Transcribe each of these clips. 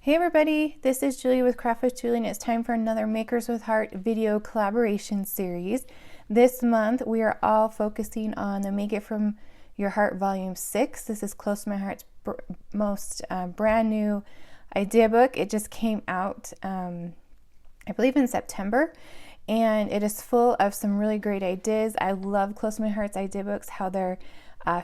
Hey everybody, this is Julie with Craft with Julie, and it's time for another Makers with Heart video collaboration series. This month we are all focusing on the Make It From Your Heart Volume 6. This is Close to My Heart's most brand new idea book. It just came out, I believe in September, and it is full of some really great ideas. I love Close to My Heart's idea books, how they're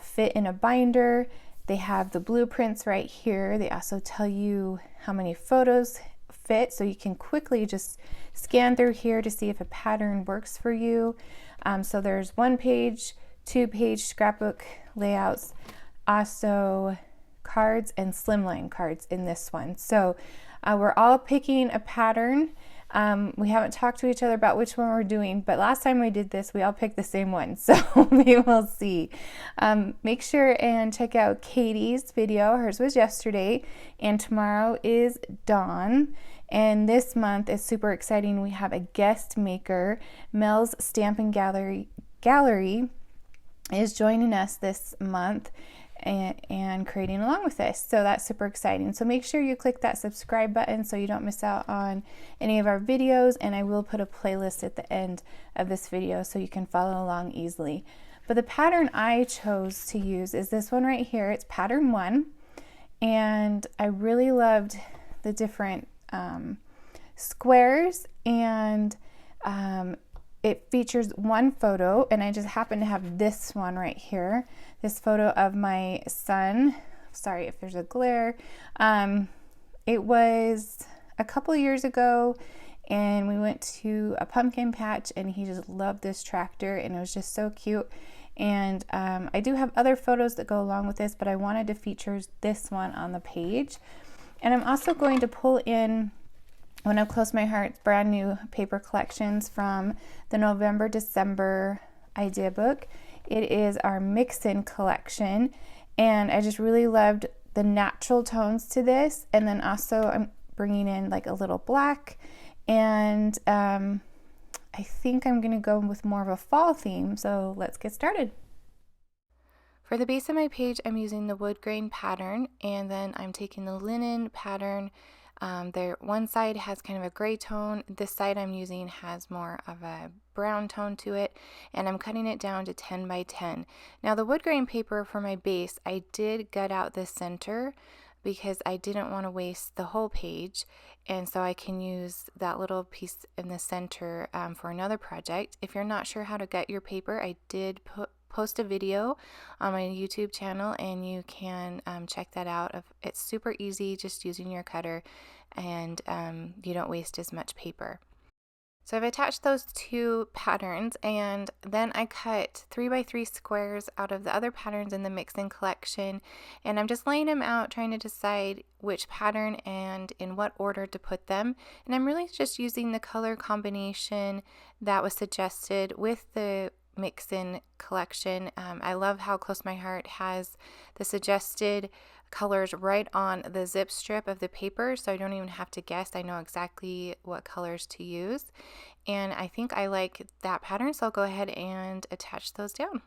fit in a binder. They have the blueprints right here. They also tell you how many photos fit, so you can quickly just scan through here to see if a pattern works for you. So there's 1-page, 2-page scrapbook layouts, also cards and slimline cards in this one. So we're all picking a pattern. We haven't talked to each other about which one we're doing, but last time we did this, we all picked the same one, so we will see. Make sure and check out Katie's video. Hers was yesterday, and tomorrow is Dawn. And this month is super exciting. We have a guest maker. Mel's Stampin' Gallery is joining us this month and creating along with us, so that's super exciting. So make sure you click that subscribe button so you don't miss out on any of our videos, and I will put a playlist at the end of this video so you can follow along easily. But the pattern I chose to use is this one right here. It's pattern 1, and I really loved the different squares, and it features one photo, and I just happen to have this one right here. This photo of my son. Sorry if there's a glare. It was a couple years ago, and we went to a pumpkin patch, and he just loved this tractor, and it was just so cute. And I do have other photos that go along with this, but I wanted to feature this one on the page. And I'm also going to pull in one of Close My Heart's brand new paper collections from the November-December idea book. It is our Mix-In collection, and I just really loved the natural tones to this. And then also I'm bringing in like a little black, and I think I'm gonna go with more of a fall theme, so let's get started. For the base of my page, I'm using the wood grain pattern, and then I'm taking the linen pattern. One side has kind of a gray tone. This side I'm using has more of a brown tone to it, and I'm cutting it down to 10 by 10. Now the wood grain paper for my base, I did gut out the center because I didn't want to waste the whole page, and so I can use that little piece in the center for another project. If you're not sure how to gut your paper, I did post a video on my YouTube channel, and you can check that out. It's super easy, just using your cutter, and you don't waste as much paper. So I've attached those two patterns, and then I cut 3 by 3 squares out of the other patterns in the Mix-In collection, and I'm just laying them out, trying to decide which pattern and in what order to put them. And I'm really just using the color combination that was suggested with the Mix-In collection. I love how Close My Heart has the suggested colors right on the zip strip of the paper, so I don't even have to guess. I know exactly what colors to use, and I think I like that pattern, so I'll go ahead and attach those down.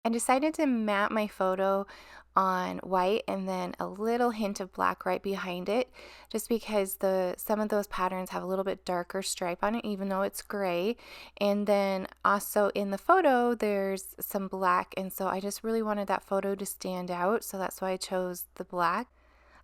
I decided to map my photo on white and then a little hint of black right behind it, just because some of those patterns have a little bit darker stripe on it, even though it's gray. And then also in the photo there's some black, and so I just really wanted that photo to stand out, so that's why I chose the black.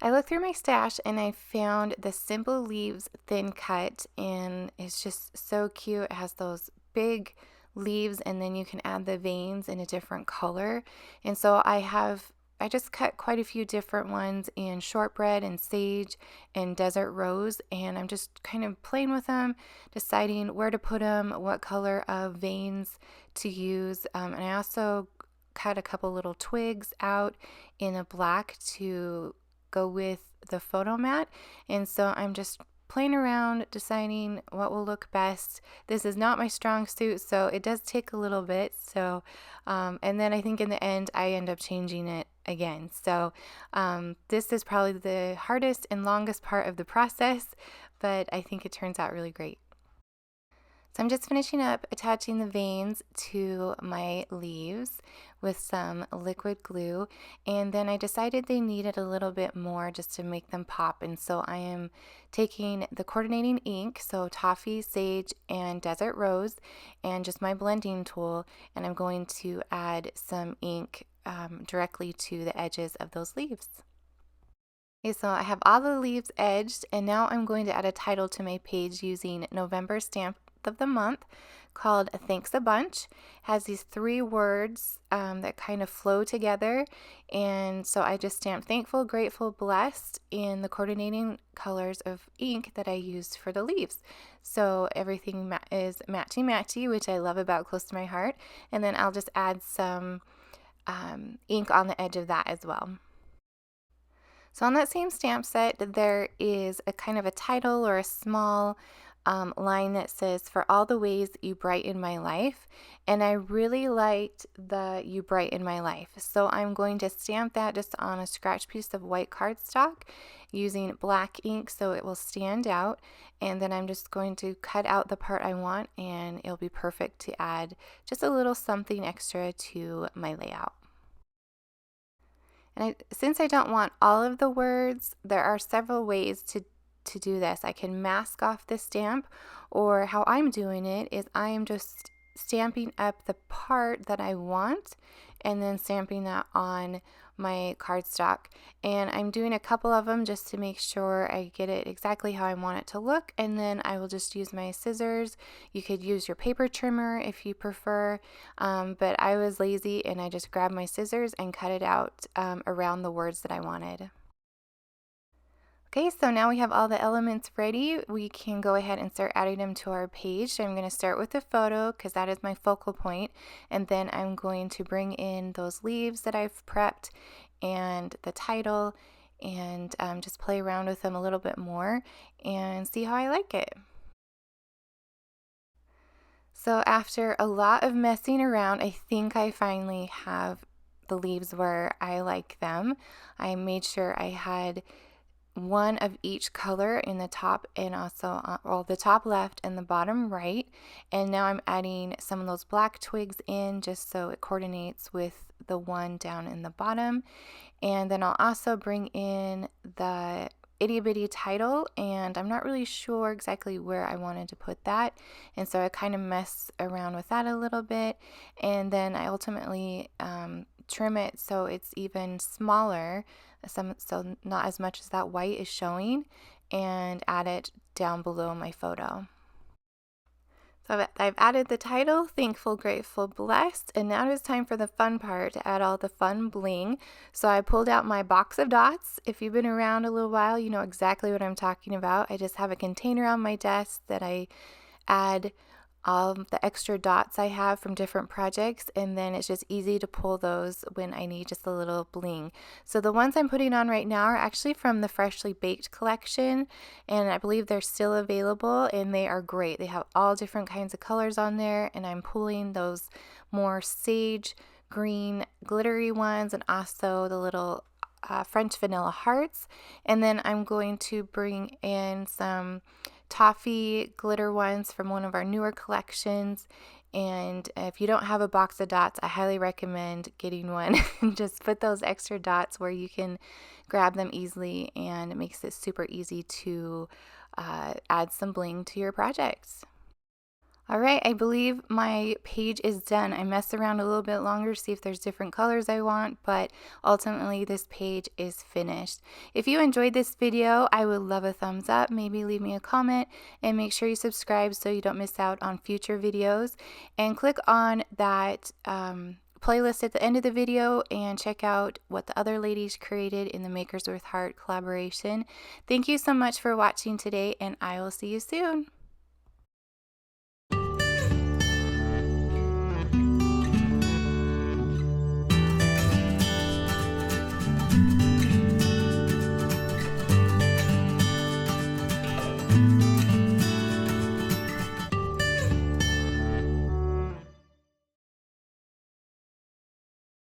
I looked through my stash and I found the Simple Leaves thin cut, and it's just so cute. It has those big leaves, and then you can add the veins in a different color. And so I just cut quite a few different ones in Shortbread and Sage and Desert Rose, and I'm just kind of playing with them, deciding where to put them, what color of veins to use. And I also cut a couple little twigs out in a black to go with the photo mat, and so I'm just playing around, deciding what will look best. This is not my strong suit, so it does take a little bit. So, and then I think in the end, I end up changing it again. So this is probably the hardest and longest part of the process, but I think it turns out really great. So I'm just finishing up attaching the veins to my leaves with some liquid glue, and then I decided they needed a little bit more just to make them pop, and so I am taking the coordinating ink, so Toffee, Sage, and Desert Rose, and just my blending tool, and I'm going to add some ink directly to the edges of those leaves. Okay, so I have all the leaves edged, and now I'm going to add a title to my page using November stamp of the month called Thanks a Bunch. It has these 3 words that kind of flow together, and so I just stamped thankful, grateful, blessed in the coordinating colors of ink that I used for the leaves. So everything is matchy, which I love about Close to My Heart, and then I'll just add some ink on the edge of that as well. So on that same stamp set, there is a kind of a title or a small line that says, "For all the ways you brighten my life." And I really liked the "You brighten my life." So I'm going to stamp that just on a scratch piece of white cardstock using black ink so it will stand out. And then I'm just going to cut out the part I want, and it'll be perfect to add just a little something extra to my layout. And since I don't want all of the words, there are several ways to do this. I can mask off the stamp, or how I'm doing it is I am just stamping up the part that I want and then stamping that on my cardstock. And I'm doing a couple of them just to make sure I get it exactly how I want it to look, and then I will just use my scissors. You could use your paper trimmer if you prefer, but I was lazy and I just grabbed my scissors and cut it out around the words that I wanted. Okay, so now we have all the elements ready. We can go ahead and start adding them to our page. So I'm going to start with the photo because that is my focal point, and then I'm going to bring in those leaves that I've prepped and the title, and just play around with them a little bit more and see how I like it. So after a lot of messing around, I think I finally have the leaves where I like them. I made sure I had one of each color in the top and also the top left and the bottom right, and now I'm adding some of those black twigs in just so it coordinates with the one down in the bottom. And then I'll also bring in the itty bitty title, and I'm not really sure exactly where I wanted to put that, and so I kind of mess around with that a little bit, and then I ultimately trim it so it's even smaller, so not as much as that white is showing, and add it down below my photo. So I've added the title, Thankful, Grateful, Blessed, and now it is time for the fun part, to add all the fun bling. So I pulled out my box of dots. If you've been around a little while, you know exactly what I'm talking about. I just have a container on my desk that I add all the extra dots I have from different projects, and then it's just easy to pull those when I need just a little bling. So the ones I'm putting on right now are actually from the Freshly Baked collection, and I believe they're still available, and they are great. They have all different kinds of colors on there, and I'm pulling those more sage green glittery ones, and also the little French vanilla hearts. And then I'm going to bring in some toffee glitter ones from one of our newer collections, and if you don't have a box of dots, I highly recommend getting one. Just put those extra dots where you can grab them easily, and it makes it super easy to add some bling to your projects. Alright, I believe my page is done. I messed around a little bit longer to see if there's different colors I want, but ultimately this page is finished. If you enjoyed this video, I would love a thumbs up, maybe leave me a comment, and make sure you subscribe so you don't miss out on future videos. And click on that playlist at the end of the video and check out what the other ladies created in the Makers with Heart collaboration. Thank you so much for watching today, and I will see you soon.